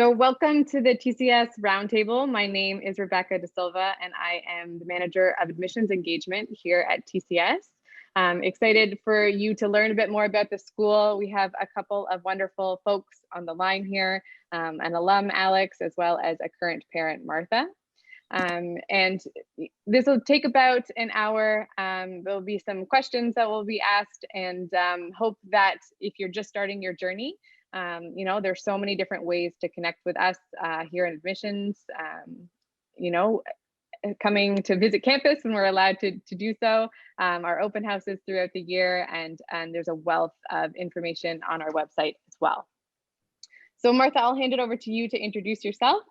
So welcome to the TCS Roundtable. My name is Rebecca De Silva, and I am the Manager of Admissions Engagement here at TCS. I'm excited for you to learn a bit more about the school. We have a couple of wonderful folks on the line here, an alum, Alex, as well as a current parent, Martha. And this will take about an hour. There'll be some questions that will be asked, and hope that if you're just starting your journey, there's so many different ways to connect with us here in admissions, coming to visit campus when we're allowed to do so, our open houses throughout the year, and there's a wealth of information on our website as well. So Martha, I'll hand it over to you to introduce yourself.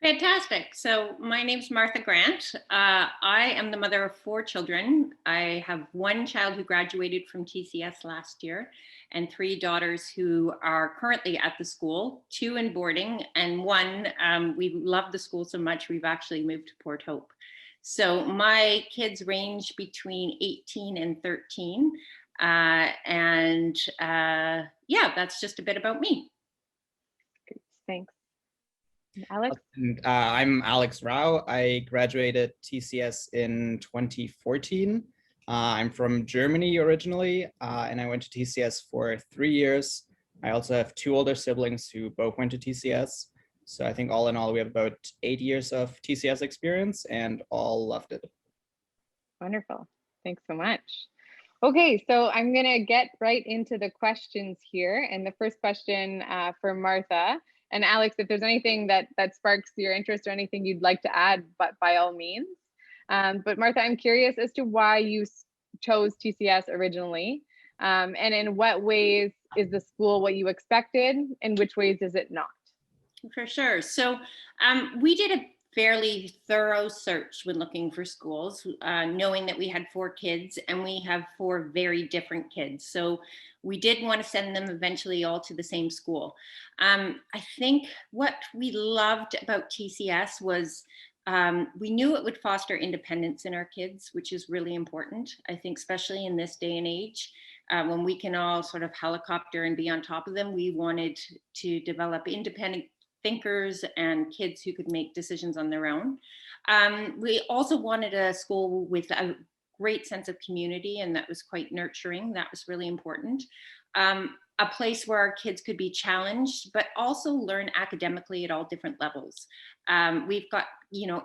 Fantastic. So my name's Martha Grant. I am the mother of 4 children. I have 1 child who graduated from TCS last year and 3 daughters who are currently at the school, 2 in boarding, and 1, we love the school so much we've actually moved to Port Hope. So my kids range between 18 and 13. Yeah, that's just a bit about me. Great, thanks. Alex? I'm Alex Rao. I graduated TCS in 2014. I'm from Germany originally, and I went to TCS for 3 years. I also have 2 older siblings who both went to TCS. So I think all in all, we have about 8 years of TCS experience and all loved it. Wonderful. Thanks so much. Okay, so I'm going to get right into the questions here. And the first question for Martha. And Alex, if there's anything that sparks your interest or anything you'd like to add, but by all means. But Martha, I'm curious as to why you chose TCS originally, and in what ways is the school what you expected, and which ways is it not? For sure. So we did a fairly thorough search when looking for schools, knowing that we had 4 kids and we have 4 very different kids. So we did want to send them eventually all to the same school. I think what we loved about TCS was we knew it would foster independence in our kids, which is really important. I think especially in this day and age, when we can all sort of helicopter and be on top of them, we wanted to develop independent thinkers and kids who could make decisions on their own. We also wanted a school with a great sense of community, and that was quite nurturing. That was really important. A place where our kids could be challenged, but also learn academically at all different levels. We've got,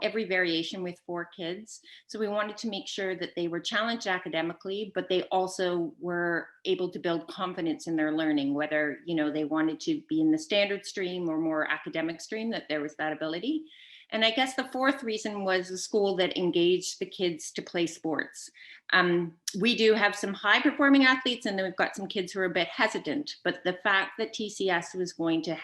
every variation with 4 kids. So we wanted to make sure that they were challenged academically, but they also were able to build confidence in their learning, whether, they wanted to be in the standard stream or more academic stream, that there was that ability. And I guess the 4th reason was a school that engaged the kids to play sports. We do have some high performing athletes, and then we've got some kids who are a bit hesitant, but the fact that TCS was going to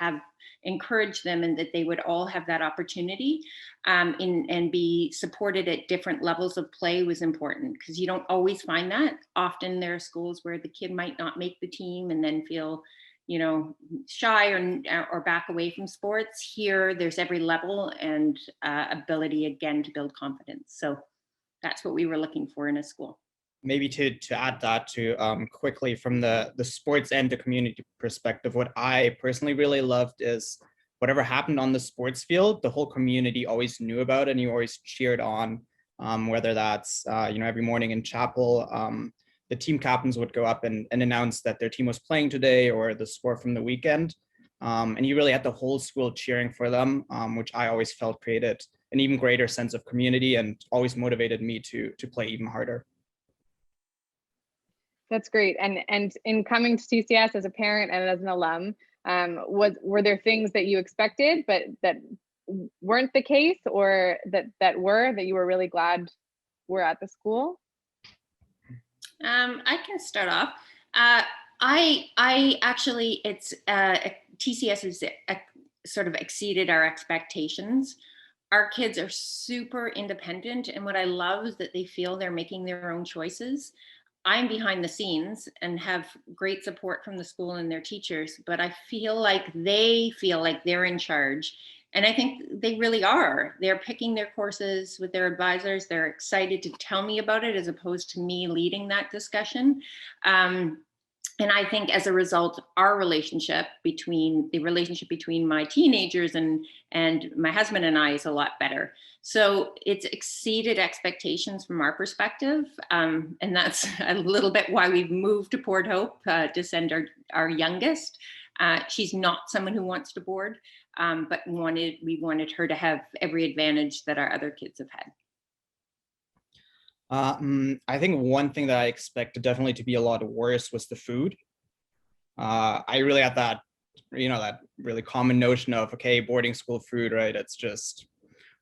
encourage them and that they would all have that opportunity and be supported at different levels of play was important, because you don't always find that. Often there are schools where the kid might not make the team and then feel shy or back away from sports. Here, there's every level and ability, again, to build confidence. So that's what we were looking for in a school. Maybe to add that to quickly from the sports and the community perspective, what I personally really loved is whatever happened on the sports field, the whole community always knew about it and you always cheered on, whether that's, every morning in chapel, the team captains would go up and announce that their team was playing today or the score from the weekend. And you really had the whole school cheering for them, which I always felt created an even greater sense of community and always motivated me to play even harder. That's great. And in coming to TCS as a parent and as an alum, were there things that you expected but that weren't the case, or that you were really glad were at the school? I can start off. I actually, TCS has sort of exceeded our expectations. Our kids are super independent, and what I love is that they feel they're making their own choices. I'm behind the scenes and have great support from the school and their teachers, but I feel like they feel like they're in charge. And I think they really are. They're picking their courses with their advisors. They're excited to tell me about it as opposed to me leading that discussion. And I think as a result, our relationship between my teenagers and my husband and I is a lot better. So it's exceeded expectations from our perspective. And that's a little bit why we've moved to Port Hope to send our youngest. She's not someone who wants to board, but we wanted her to have every advantage that our other kids have had. I think one thing that I expected definitely to be a lot worse was the food. I really had that, that really common notion of, okay, boarding school food, right? It's just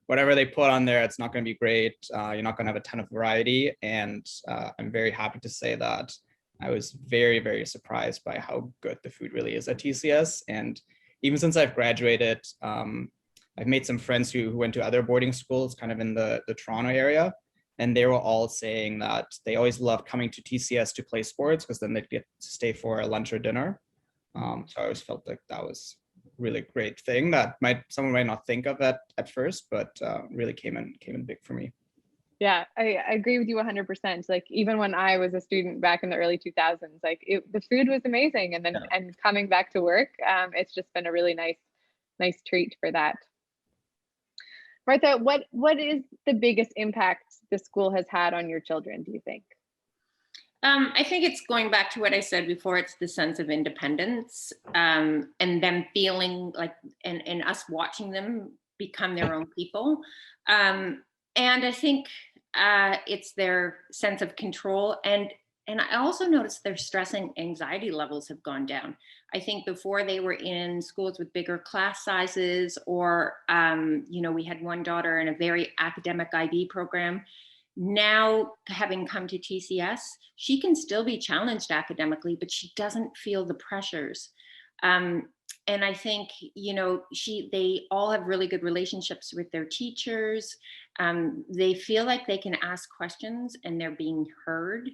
whatever they put on there, it's not going to be great. You're not going to have a ton of variety. And I'm very happy to say that I was very, very surprised by how good the food really is at TCS. And even since I've graduated, I've made some friends who went to other boarding schools kind of in the Toronto area. And they were all saying that they always love coming to TCS to play sports because then they'd get to stay for a lunch or dinner. So I always felt like that was a really great thing that someone might not think of at first, but really came in big for me. Yeah, I agree with you 100%. Like even when I was a student back in the early 2000s, like the food was amazing, and then and coming back to work, it's just been a really nice treat for that. Martha, what is the biggest impact the school has had on your children, do you think? I think it's going back to what I said before. It's the sense of independence, and them feeling like, and us watching them become their own people. And I think it's their sense of control. And I also noticed their stress and anxiety levels have gone down. I think before they were in schools with bigger class sizes, or, we had one daughter in a very academic IB program. Now, having come to TCS, she can still be challenged academically, but she doesn't feel the pressures. And I think, they all have really good relationships with their teachers. They feel like they can ask questions and they're being heard.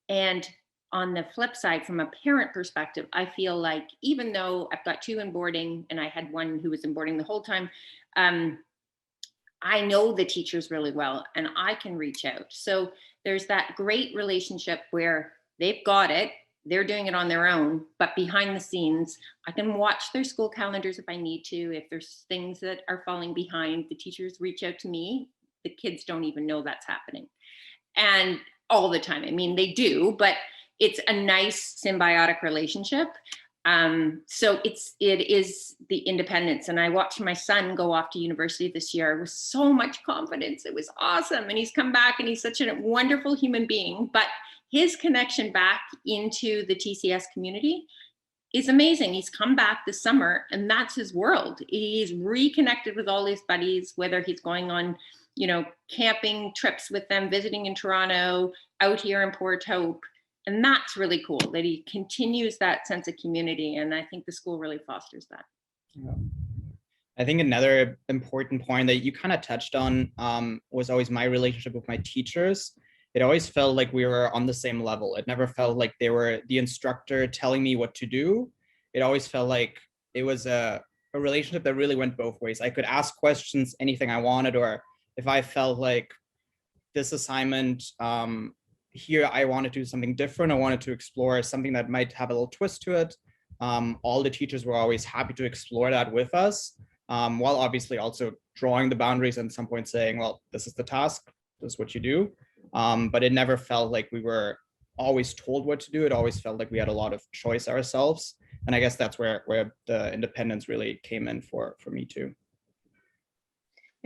And on the flip side, from a parent perspective, I feel like even though I've got two in boarding and I had one who was in boarding the whole time, I know the teachers really well and I can reach out. So there's that great relationship where they've got it, they're doing it on their own, but behind the scenes, I can watch their school calendars if I need to. If there's things that are falling behind, the teachers reach out to me. The kids don't even know that's happening. And all the time, I mean, they do, but it's a nice symbiotic relationship. So it is the independence. And I watched my son go off to university this year with so much confidence. It was awesome. And he's come back and he's such a wonderful human being, but his connection back into the TCS community is amazing. He's come back this summer and that's his world. He's reconnected with all his buddies, whether he's going on, camping trips with them, visiting in Toronto, out here in Port Hope. And that's really cool that he continues that sense of community. And I think the school really fosters that. Yeah. I think another important point that you kind of touched on was always my relationship with my teachers. It always felt like we were on the same level. It never felt like they were the instructor telling me what to do. It always felt like it was a relationship that really went both ways. I could ask questions, anything I wanted, or if I felt like this assignment, here I wanted to do something different, I wanted to explore something that might have a little twist to it. All the teachers were always happy to explore that with us, while obviously also drawing the boundaries and at some point saying, well, this is the task, this is what you do. But it never felt like we were always told what to do. It always felt like we had a lot of choice ourselves. And I guess that's where the independence really came in for me too.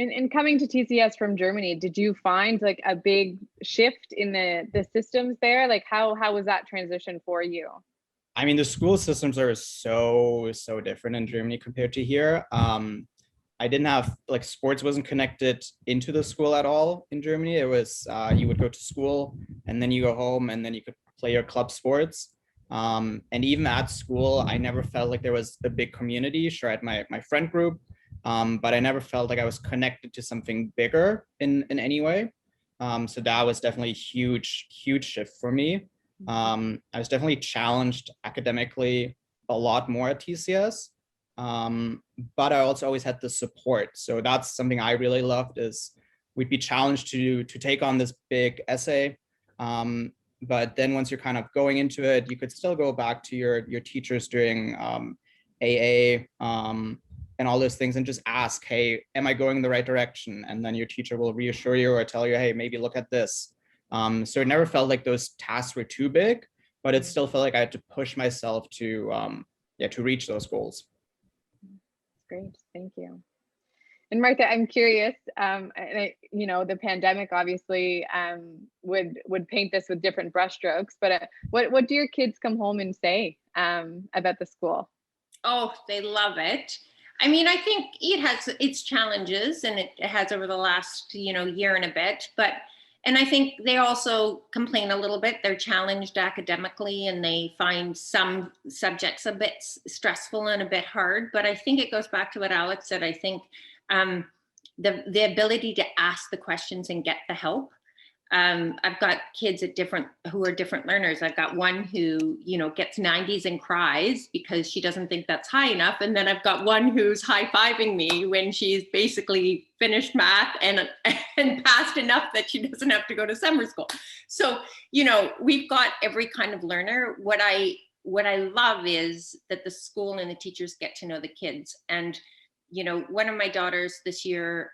And coming to TCS from Germany, did you find like a big shift in the systems there? Like how was that transition for you? I mean, the school systems are so different in Germany compared to here. I didn't have, like, sports wasn't connected into the school at all in Germany. It was, you would go to school and then you go home and then you could play your club sports. And even at school, I never felt like there was a big community. Sure, I had my friend group, but I never felt like I was connected to something bigger in any way. So that was definitely a huge shift for me. I was definitely challenged academically a lot more at TCS. But I also always had the support. So that's something I really loved, is we'd be challenged to take on this big essay. But then once you're kind of going into it, you could still go back to your teachers during AA and all those things and just ask, hey, am I going in the right direction? And then your teacher will reassure you or tell you, hey, maybe look at this. So it never felt like those tasks were too big, but it still felt like I had to push myself to reach those goals. Great, thank you. And Martha, I'm curious, the pandemic obviously would paint this with different brushstrokes, but what do your kids come home and say about the school? Oh, they love it. I mean, I think it has its challenges, and it has over the last, year and a bit, and I think they also complain a little bit. They're challenged academically, and they find some subjects a bit stressful and a bit hard. But I think it goes back to what Alex said. I think the ability to ask the questions and get the help. I've got kids who are different learners. I've got one who, gets 90s and cries because she doesn't think that's high enough. And then I've got one who's high-fiving me when she's basically finished math and passed enough that she doesn't have to go to summer school. So, we've got every kind of learner. What I love is that the school and the teachers get to know the kids. And, one of my daughters this year,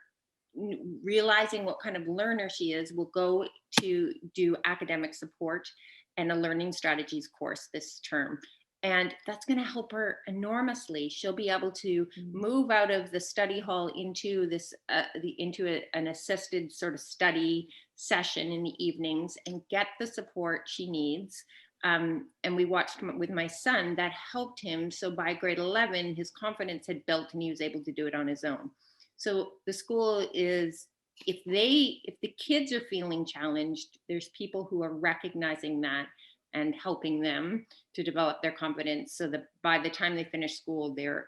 realizing what kind of learner she is, will go to do academic support and a learning strategies course this term. And that's going to help her enormously. She'll be able to move out of the study hall into an assisted sort of study session in the evenings and get the support she needs. And we watched with my son, that helped him. So by grade 11, his confidence had built and he was able to do it on his own. So the school is, if the kids are feeling challenged, there's people who are recognizing that and helping them to develop their confidence so that by the time they finish school, they're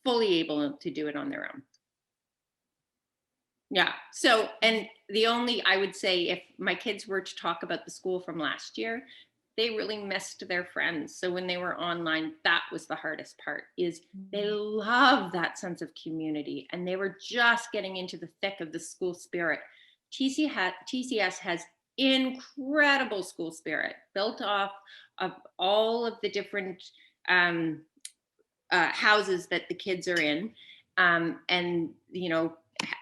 fully able to do it on their own. Yeah. So, and I would say, if my kids were to talk about the school from last year, they really missed their friends. So when they were online, that was the hardest part, is they love that sense of community, and they were just getting into the thick of the school spirit. TCS has incredible school spirit built off of all of the different houses that the kids are in, and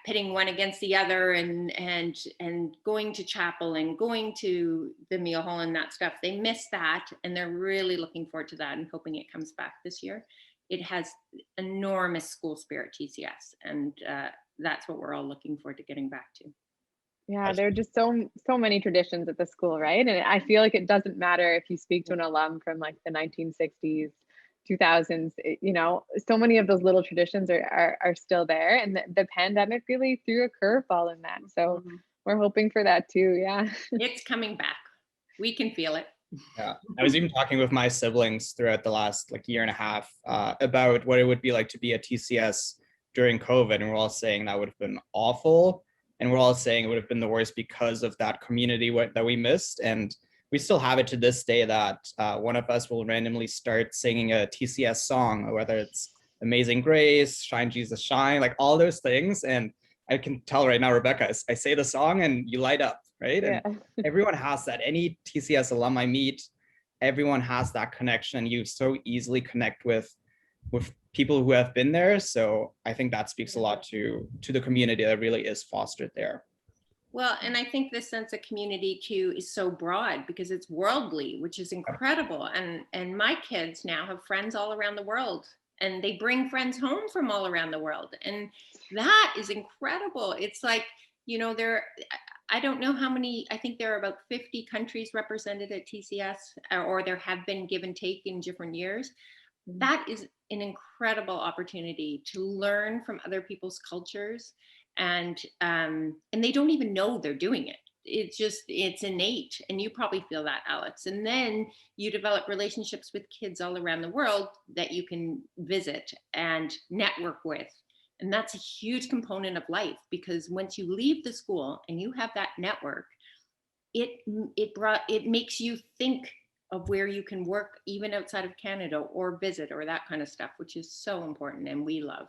pitting one against the other, and going to chapel and going to the meal hall and that stuff. They miss that, and they're really looking forward to that and hoping it comes back this year. It has enormous school spirit, TCS, and that's what we're all looking forward to getting back to. Yeah, there are just so many traditions at the school, right? And I feel like it doesn't matter if you speak to an alum from like the 1960s, 2000s, so many of those little traditions are still there, and the pandemic really threw a curveball in that. So we're hoping for that too. Yeah, it's coming back. We can feel it. Yeah, I was even talking with my siblings throughout the last year and a half about what it would be like to be at TCS during COVID, and we're all saying that would have been awful, and we're all saying it would have been the worst because of that community that we missed. And we still have it to this day that one of us will randomly start singing a TCS song, whether it's Amazing Grace, Shine Jesus Shine, like all those things. And I can tell right now, Rebecca, I say the song and you light up, right? Yeah. And everyone has that. Any TCS alum I meet, everyone has that connection, and you so easily connect with people who have been there. So I think that speaks a lot to the community that really is fostered there. Well, and I think this sense of community too is so broad because it's worldly, which is incredible. And my kids now have friends all around the world, and they bring friends home from all around the world. And that is incredible. It's like, I don't know how many, I think there are about 50 countries represented at TCS, or there have been give and take in different years. That is an incredible opportunity to learn from other people's cultures. And they don't even know they're doing it. It's innate. And you probably feel that, Alex. And then you develop relationships with kids all around the world that you can visit and network with. And that's a huge component of life, because once you leave the school and you have that network, it makes you think of where you can work even outside of Canada or visit or that kind of stuff, which is so important and we love.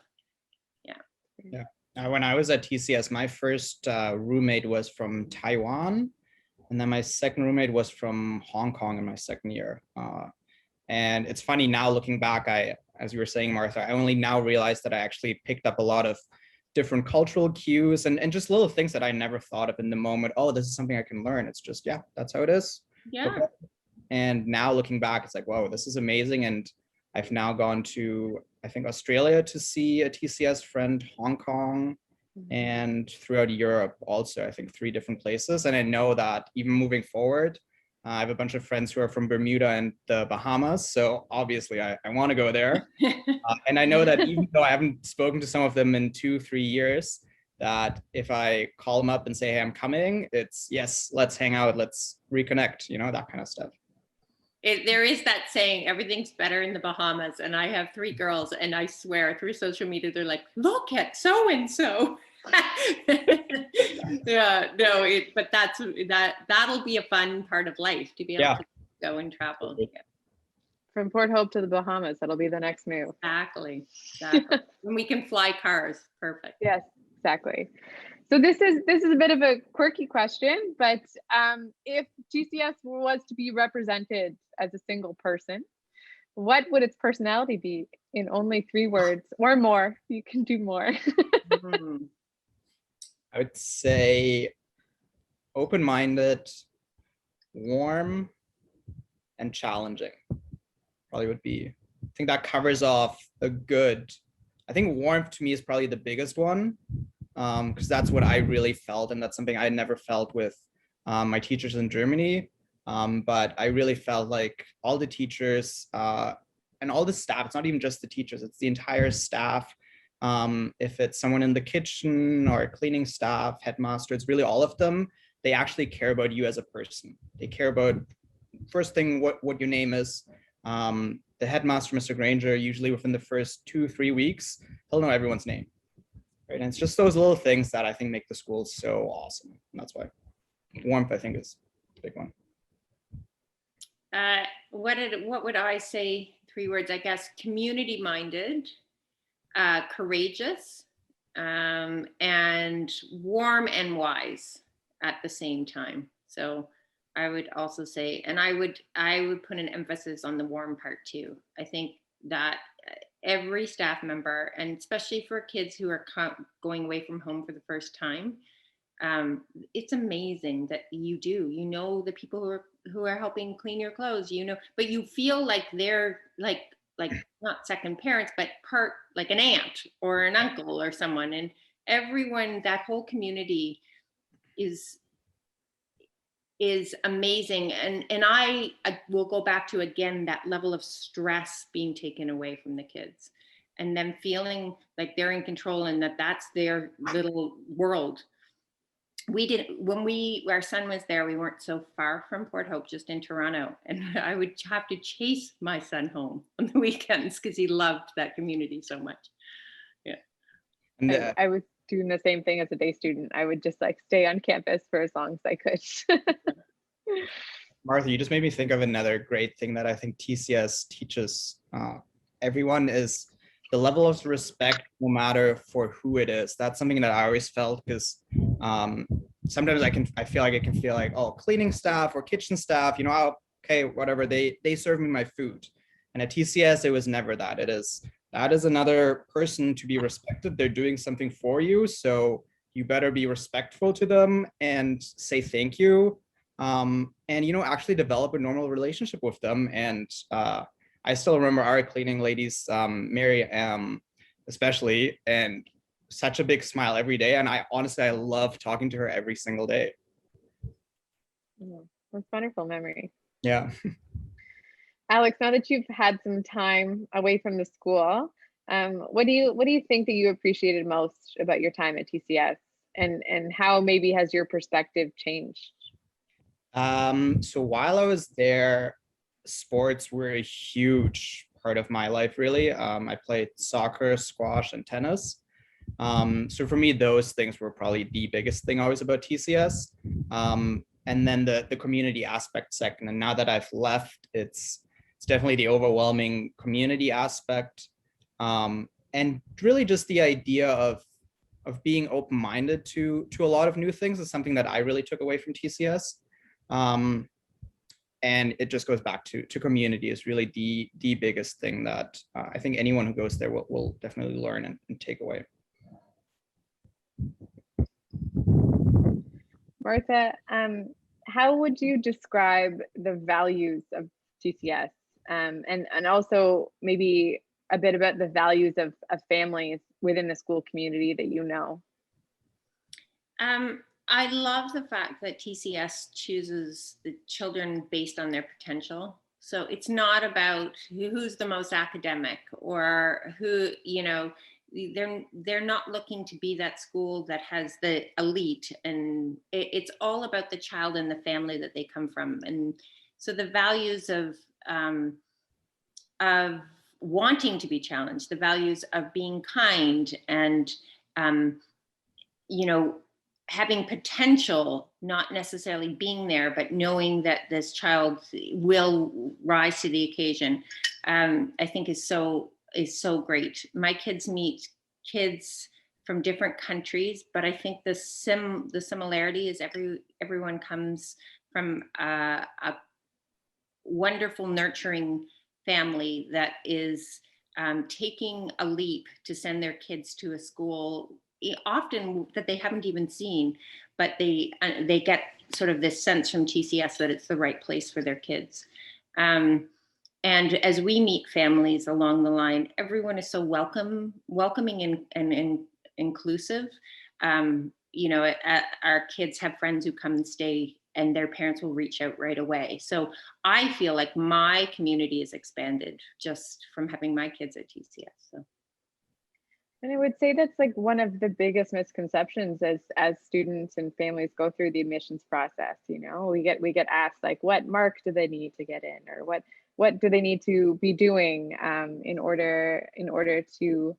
Yeah. When I was at TCS, my first roommate was from Taiwan, And then my second roommate was from Hong Kong in my second year. And it's funny now looking back, as you were saying, Martha, I only now realized that I actually picked up a lot of different cultural cues and just little things that I never thought of in the moment. Oh, this is something I can learn. It's just, yeah, that's how it is. Yeah. Okay. And now looking back, it's like, whoa, this is amazing. And I've now gone to, I think, Australia to see a TCS friend, Hong Kong, and throughout Europe also, I think 3 different places. And I know that even moving forward, I have a bunch of friends who are from Bermuda and the Bahamas. So obviously I want to go there. And I know that even though I haven't spoken to some of them in 2-3 years, that if I call them up and say, hey, I'm coming, it's yes, let's hang out, let's reconnect, that kind of stuff. There is that saying, everything's better in the Bahamas. And I have 3 girls, and I swear through social media, they're like, look at so-and-so. Yeah, no, but that'll be a fun part of life, to be able to go and travel. Yeah. From Port Hope to the Bahamas, that'll be the next move. Exactly. And we can fly cars. Perfect. Yes, exactly. So this is a bit of a quirky question, but if TCS was to be represented as a single person, what would its personality be in only 3 words or more? You can do more. I would say open-minded, warm, and challenging. Probably would be, I think that covers off a good, I think warmth to me is probably the biggest one, because that's what I really felt, and that's something I never felt with my teachers in Germany. But I really felt like all the teachers and all the staff, it's not even just the teachers, it's the entire staff. If it's someone in the kitchen or cleaning staff, headmaster, it's really all of them. They actually care about you as a person. They care about, first thing, what your name is. The headmaster, Mr. Granger, usually within the first 2-3 weeks, he'll know everyone's name. Right? And it's just those little things that I think make the school so awesome. And that's why warmth, I think, is a big one. What would I say? 3 words, I guess. Community-minded, courageous, and warm and wise at the same time. So I would also say, and I would put an emphasis on the warm part too. I think that every staff member, and especially for kids who are going away from home for the first time, it's amazing that you the people who are helping clean your clothes, but you feel like they're like not second parents, but part like an aunt or an uncle or someone. And everyone, that whole community is amazing. And I will go back to, again, that level of stress being taken away from the kids and them feeling like they're in control and that's their little world. When our son was there, we weren't so far from Port Hope, just in Toronto, and I would have to chase my son home on the weekends because he loved that community so much. Yeah. And I was doing the same thing as a day student. I would just stay on campus for as long as I could. Martha, you just made me think of another great thing that I think TCS teaches everyone is the level of respect, no matter for who it is. That's something that I always felt, because sometimes I feel like it can feel like, oh, cleaning staff or kitchen staff, okay, whatever, they serve me my food. And at TCS, it was never that. That is another person to be respected. They're doing something for you, so you better be respectful to them and say thank you, and actually develop a normal relationship with them. And I still remember our cleaning ladies, Mary, especially, and such a big smile every day. And I love talking to her every single day. That's wonderful memory. Yeah. Alex, now that you've had some time away from the school, what do you think that you appreciated most about your time at TCS, and how maybe has your perspective changed? So while I was there, sports were a huge part of my life, really. I played soccer, squash, and tennis. So for me, those things were probably the biggest thing always about TCS. And then the community aspect second. And now that I've left, it's definitely the overwhelming community aspect. And really just the idea of being open-minded to a lot of new things is something that I really took away from TCS. And it just goes back to community is really the biggest thing that I think anyone who goes there will definitely learn and take away. Martha, how would you describe the values of TCS, and also maybe a bit about the values of families within the school community that you know? I love the fact that TCS chooses the children based on their potential. So it's not about who's the most academic or who, you know, they're not looking to be that school that has the elite, and it's all about the child and the family that they come from. And so the values of wanting to be challenged, the values of being kind and you know, having potential, not necessarily being there, but knowing that this child will rise to the occasion, I think is so great. My kids meet kids from different countries, but I think the similarity is everyone comes from a wonderful, nurturing family that is taking a leap to send their kids to a school often that they haven't even seen, but they get sort of this sense from TCS that it's the right place for their kids. And as we meet families along the line, everyone is so welcoming and inclusive. You know, our kids have friends who come and stay, and their parents will reach out right away. So I feel like my community is expanded just from having my kids at TCS. So. And I would say that's like one of the biggest misconceptions as students and families go through the admissions process. You know, we get asked like, what mark do they need to get in, or what do they need to be doing in order to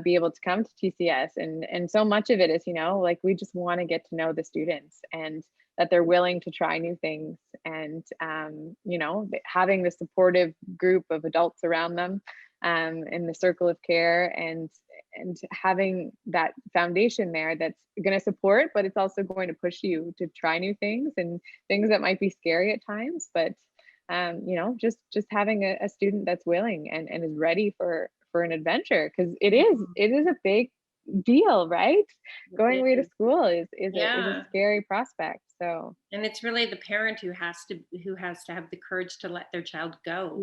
be able to come to TCS. And so much of it is, you know, like we just want to get to know the students and that they're willing to try new things, and you know, having the supportive group of adults around them in the circle of care, and having that foundation there that's going to support, but it's also going to push you to try new things and things that might be scary at times. But you know, just having a student that's willing and is ready for an adventure, because it is a big deal, right? Going away to school is a scary prospect. So, and it's really the parent who has to have the courage to let their child go.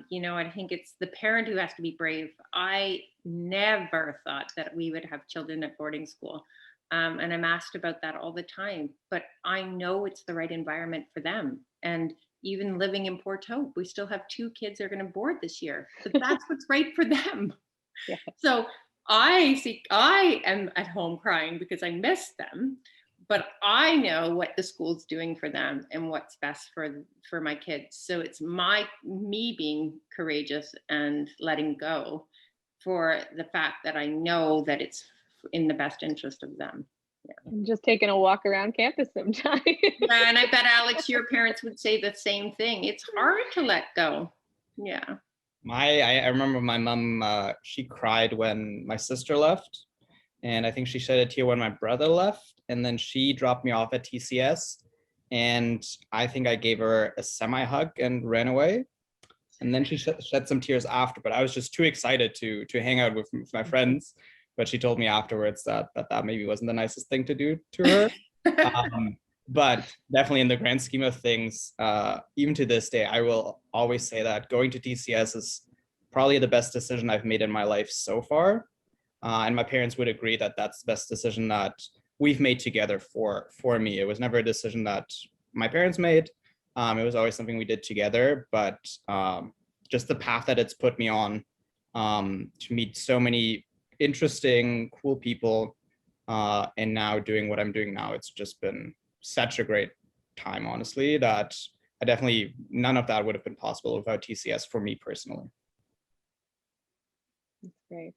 You know, I think it's the parent who has to be brave. I never thought that we would have children at boarding school, and I'm asked about that all the time, but I know it's the right environment for them. And even living in Port Hope, we still have 2 kids that are going to board this year, but that's what's right for them. So I am at home crying because I miss them, but I know what the school's doing for them and what's best for my kids. So it's me being courageous and letting go for the fact that I know that it's in the best interest of them. I'm just taking a walk around campus sometime. And I bet, Alex, your parents would say the same thing. It's hard to let go. Yeah. I remember my mom, she cried when my sister left, and I think she shed a tear when my brother left, and then she dropped me off at TCS, and I think I gave her a semi-hug and ran away, and then she shed some tears after, but I was just too excited to hang out with my friends. But she told me afterwards that maybe wasn't the nicest thing to do to her. But definitely in the grand scheme of things, even to this day, I will always say that going to TCS is probably the best decision I've made in my life so far. And my parents would agree that that's the best decision that we've made together for me. It was never a decision that my parents made. It was always something we did together, but just the path that it's put me on to meet so many interesting, cool people, and now doing what I'm doing now, it's just been such a great time, honestly, that none of that would have been possible without TCS for me personally. That's great.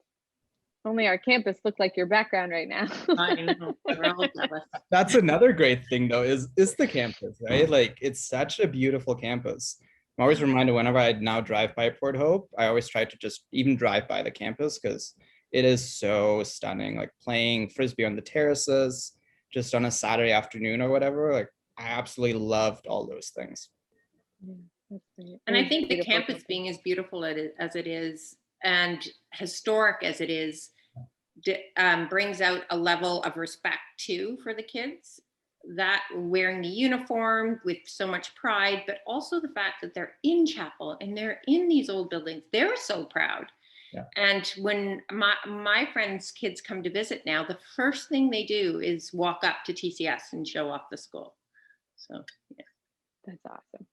Only our campus looked like your background right now. I know. We're all jealous. That's another great thing though, is the campus, right? Like, it's such a beautiful campus. I'm always reminded whenever I now drive by Port Hope, I always try to just even drive by the campus because it is so stunning. Like playing frisbee on the terraces, just on a Saturday afternoon or whatever. Like, I absolutely loved all those things. Yeah, that's great. And I It's think the beautiful campus campus. being as beautiful as it is and historic as it is brings out a level of respect too for the kids, that wearing the uniform with so much pride, but also the fact that they're in chapel and they're in these old buildings. They're so proud. Yeah. And when my friends' kids come to visit now, the first thing they do is walk up to TCS and show off the school. So yeah. That's awesome.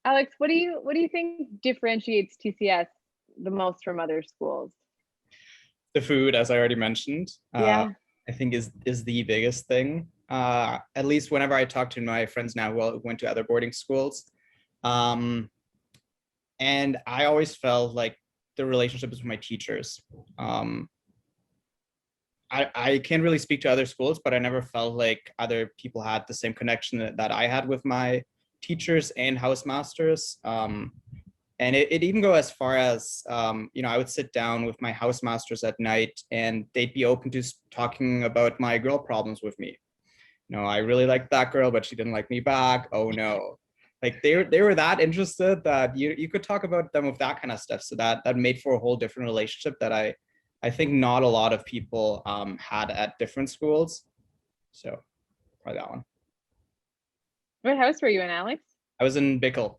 Alex, what do you think differentiates TCS the most from other schools? The food, as I already mentioned, Yeah. I think is the biggest thing. At least whenever I talk to my friends now who went to other boarding schools, and I always felt like the relationships with my teachers. I can't really speak to other schools, but I never felt like other people had the same connection that I had with my teachers and housemasters. And it even go as far as, I would sit down with my housemasters at night and they'd be open to talking about my girl problems with me. I really liked that girl, but she didn't like me back. Oh no. Like they were that interested that you could talk about them with that kind of stuff. So that made for a whole different relationship that I think not a lot of people had at different schools. So probably that one. What house were you in, Alex? I was in Bickle.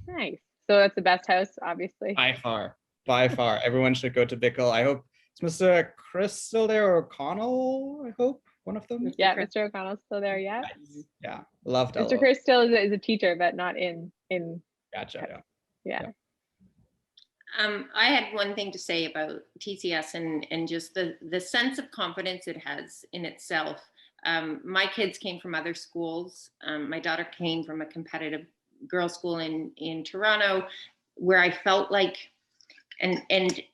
Nice. So that's the best house, obviously. By far. Everyone should go to Bickle. I hope it's Mr. Chris still there, or O'Connell, I hope, one of them. Yeah, Mr. O'Connell's still there, yeah. Nice. Yeah, loved it. Mr. Chris still is a teacher, but not in. Gotcha, Yeah. I had one thing to say about TCS and just the sense of confidence it has in itself. My kids came from other schools. My daughter came from a competitive girls' school in Toronto, where I felt like, and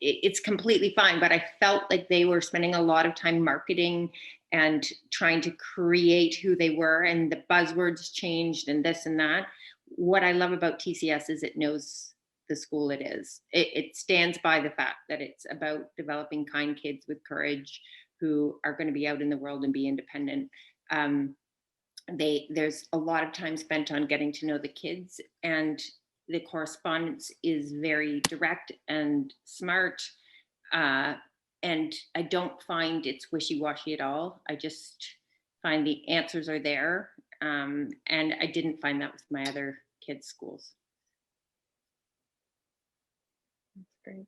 it's completely fine, but I felt like they were spending a lot of time marketing and trying to create who they were, and the buzzwords changed and this and that. What I love about TCS is it knows the school it is. It stands by the fact that it's about developing kind kids with courage who are going to be out in the world and be independent. There's a lot of time spent on getting to know the kids, and the correspondence is very direct and smart. And I don't find it's wishy-washy at all. I just find the answers are there. And I didn't find that with my other kids' schools. That's great.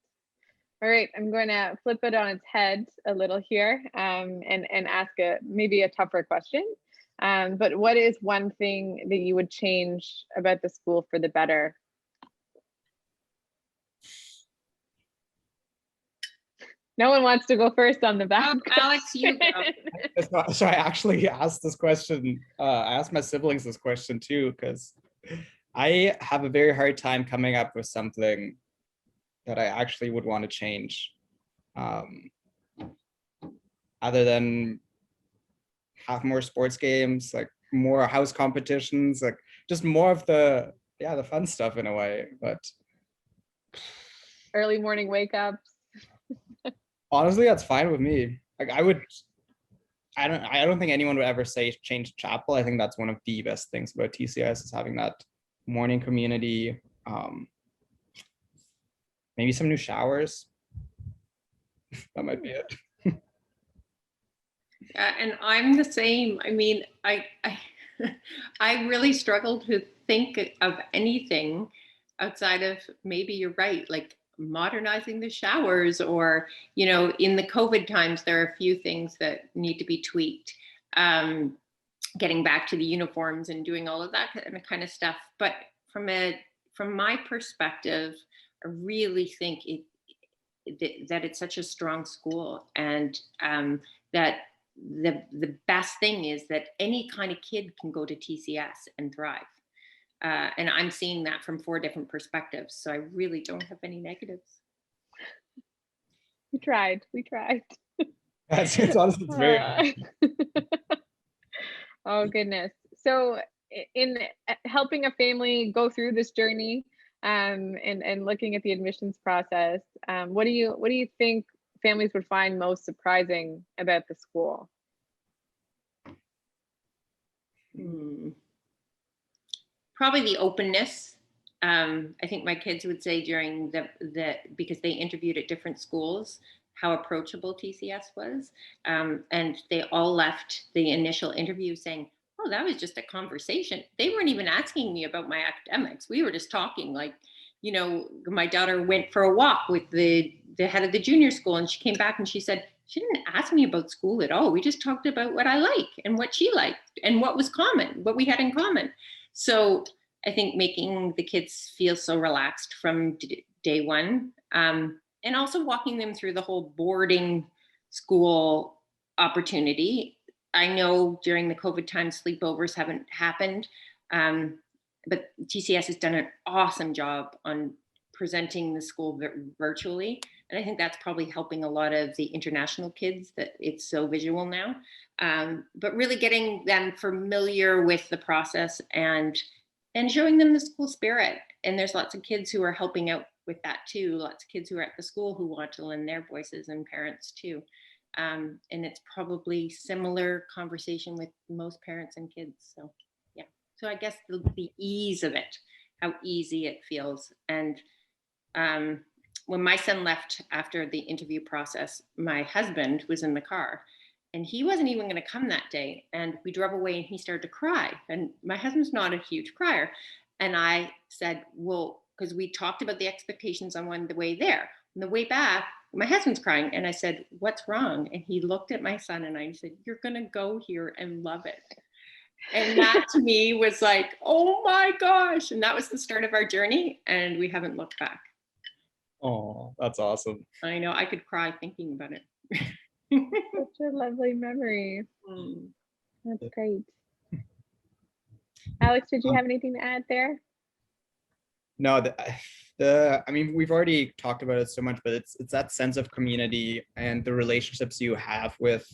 All right, I'm going to flip it on its head a little here and ask maybe a tougher question. But what is one thing that you would change about the school for the better? No one wants to go first on the back. Oh, Alex, you go. So I actually asked this question. I asked my siblings this question too, because I have a very hard time coming up with something that I actually would want to change, other than have more sports games, like more house competitions, like just more of the fun stuff in a way. But Early morning wake ups. honestly, that's fine with me. Like I don't think anyone would ever say change chapel. I think that's one of the best things about TCS is having that morning community. Maybe some new showers. That might be it. And I'm the same. I mean, I really struggle to think of anything outside of, maybe you're right, like modernizing the showers, or, in the COVID times, there are a few things that need to be tweaked. Getting back to the uniforms and doing all of that kind of stuff. But from my perspective, I really think that it's such a strong school, and that the best thing is that any kind of kid can go to TCS and thrive. And I'm seeing that from 4 different perspectives. So I really don't have any negatives. We tried. It's honestly, it's very. Oh goodness. So in helping a family go through this journey, and looking at the admissions process, what do you think families would find most surprising about the school? Probably the openness. I think my kids would say during because they interviewed at different schools, how approachable TCS was. And they all left the initial interview saying, oh, that was just a conversation. They weren't even asking me about my academics. We were just talking. Like, you know, my daughter went for a walk with the head of the junior school, and she came back and she said, she didn't ask me about school at all. We just talked about what I like and what she liked and what was common, what we had in common. So I think making the kids feel so relaxed from day one, and also walking them through the whole boarding school opportunity. I know during the COVID time, sleepovers haven't happened, but TCS has done an awesome job on presenting the school virtually. And I think that's probably helping a lot of the international kids that it's so visual now. But really getting them familiar with the process and showing them the school spirit. And there's lots of kids who are helping out with that too. Lots of kids who are at the school who want to lend their voices, and parents too. And it's probably similar conversation with most parents and kids. So yeah. So I guess the ease of it, how easy it feels. And when my son left after the interview process, my husband was in the car and he wasn't even going to come that day. And we drove away and he started to cry. And my husband's not a huge crier. And I said, well, because we talked about the expectations on the way there. On the way back, my husband's crying. And I said, what's wrong? And he looked at my son and I said, you're going to go here and love it. And that to me was like, oh my gosh. And that was the start of our journey. And we haven't looked back. Oh, that's awesome. I know, I could cry thinking about it. Such a lovely memory. That's great. Alex, did you have anything to add there? No, I mean, we've already talked about it so much, but it's that sense of community and the relationships you have with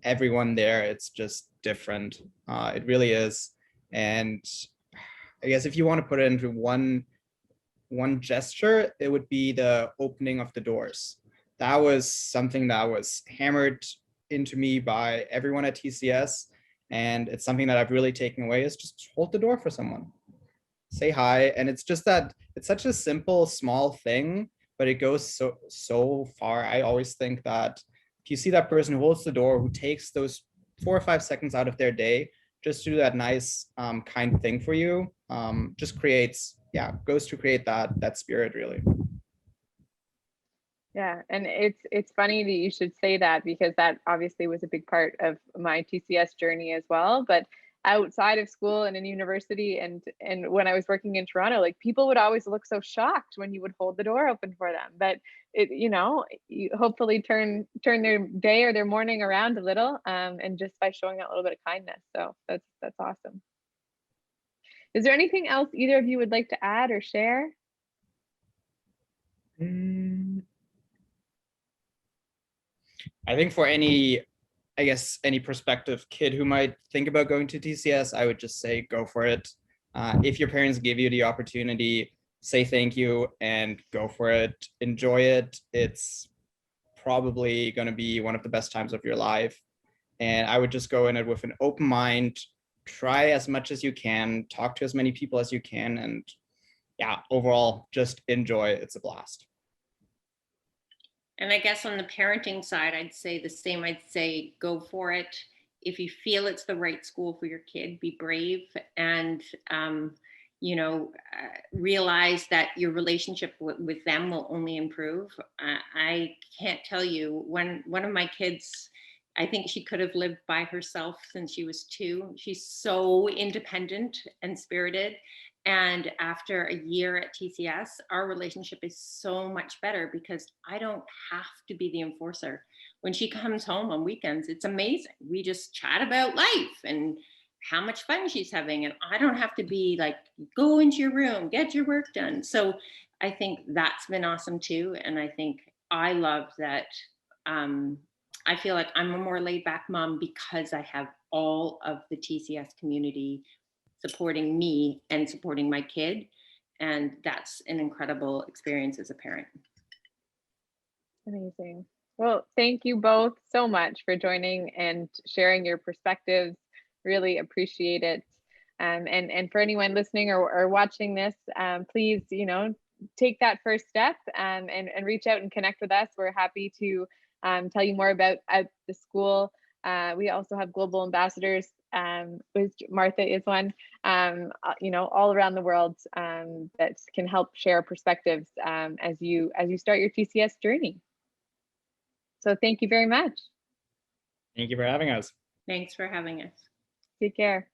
everyone there. It's just different. It really is. And I guess if you want to put it into one gesture, it would be the opening of the doors. That was something that was hammered into me by everyone at TCS. And it's something that I've really taken away, is just hold the door for someone. Say hi. And it's just that it's such a simple, small thing, but it goes so far. I always think that if you see that person who holds the door, who takes those 4 or 5 seconds out of their day just to do that nice, kind thing for you, just goes to create that spirit, really. Yeah, and it's funny that you should say that, because that obviously was a big part of my TCS journey as well. But outside of school and in university and when I was working in Toronto, like, people would always look so shocked when you would hold the door open for them. But it, you hopefully turn their day or their morning around a little, and just by showing that little bit of kindness. So that's awesome. Is there anything else either of you would like to add or share? I think for any prospective kid who might think about going to TCS, I would just say go for it. If your parents give you the opportunity, say thank you and go for it. Enjoy it. It's probably going to be one of the best times of your life. And I would just go in it with an open mind, try as much as you can, talk to as many people as you can, and yeah, overall, just enjoy. It's a blast. And I guess on the parenting side, I'd say the same. I'd say go for it. If you feel it's the right school for your kid, be brave and, realize that your relationship with them will only improve. I can't tell you, when one of my kids, I think she could have lived by herself since she was 2. She's so independent and spirited. And after a year at TCS, our relationship is so much better because I don't have to be the enforcer. When she comes home on weekends, it's amazing. We just chat about life and how much fun she's having. And I don't have to be like, go into your room, get your work done. So I think that's been awesome too. And I think I love that. I feel like I'm a more laid back mom because I have all of the TCS community supporting me and supporting my kid. And that's an incredible experience as a parent. Amazing. Well, thank you both so much for joining and sharing your perspectives really appreciate it. And for anyone listening or watching this, please, take that first step, and reach out and connect with us. We're happy to tell you more about the school. We also have global ambassadors, which Martha is one, all around the world, that can help share perspectives as you start your TCS journey. So thank you very much. Thank you for having us. Thanks for having us. Take care.